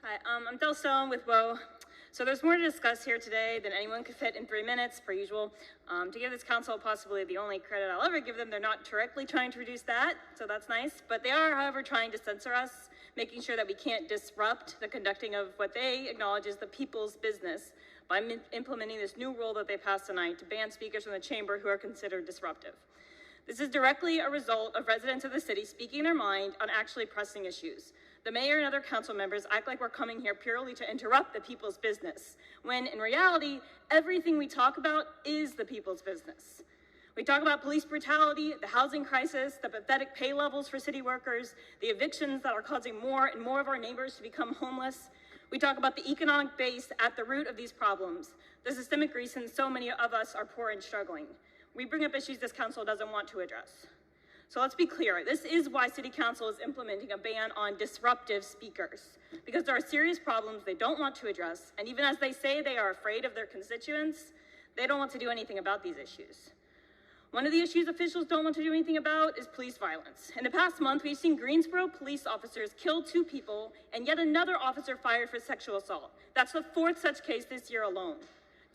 Hi, I'm Del Stone with WOA. So there's more to discuss here today than anyone could fit in 3 minutes, per usual. To give this council possibly the only credit I'll ever give them, they're not directly trying to reduce that, so that's nice. But they are, however, trying to censor us, making sure that we can't disrupt the conducting of what they acknowledge is the people's business by implementing this new rule that they passed tonight to ban speakers from the chamber who are considered disruptive. This is directly a result of residents of the city speaking their mind on actually pressing issues. The mayor and other council members act like we're coming here purely to interrupt the people's business, when in reality, everything we talk about is the people's business. We talk about police brutality, the housing crisis, the pathetic pay levels for city workers, the evictions that are causing more and more of our neighbors to become homeless. We talk about the economic base at the root of these problems, the systemic reasons so many of us are poor and struggling. We bring up issues this council doesn't want to address. So let's be clear, this is why City Council is implementing a ban on disruptive speakers, because there are serious problems they don't want to address, and even as they say they are afraid of their constituents, they don't want to do anything about these issues. One of the issues officials don't want to do anything about is police violence. In the past month, we've seen Greensboro police officers kill 2 people and yet another officer fired for sexual assault. That's the 4th such case this year alone.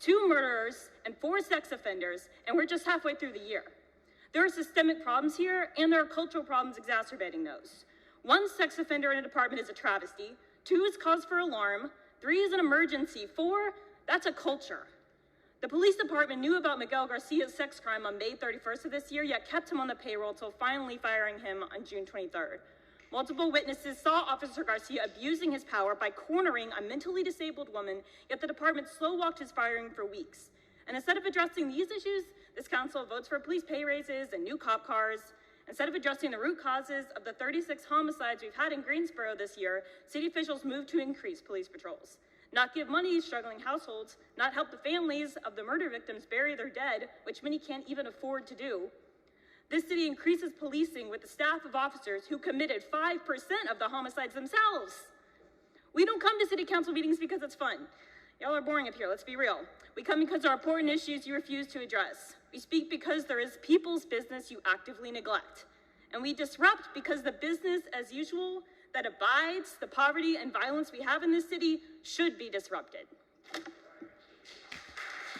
2 murderers and 4 sex offenders, and we're just halfway through the year. There are systemic problems here, and there are cultural problems exacerbating those. 1 sex offender in a department is a travesty. 2 is cause for alarm. 3 is an emergency. 4, that's a culture. The police department knew about Miguel Garcia's sex crime on May 31st of this year, yet kept him on the payroll until finally firing him on June 23rd. Multiple witnesses saw Officer Garcia abusing his power by cornering a mentally disabled woman, yet the department slow-walked his firing for weeks. And instead of addressing these issues, this council votes for police pay raises and new cop cars. Instead of addressing the root causes of the 36 homicides we've had in Greensboro this year, city officials move to increase police patrols, not give money to struggling households, not help the families of the murder victims bury their dead, which many can't even afford to do. This city increases policing with the staff of officers who committed 5% of the homicides themselves. We don't come to city council meetings because it's fun. Y'all are boring up here, let's be real. We come because there are important issues you refuse to address. We speak because there is people's business you actively neglect. And we disrupt because the business as usual that abides the poverty and violence we have in this city should be disrupted.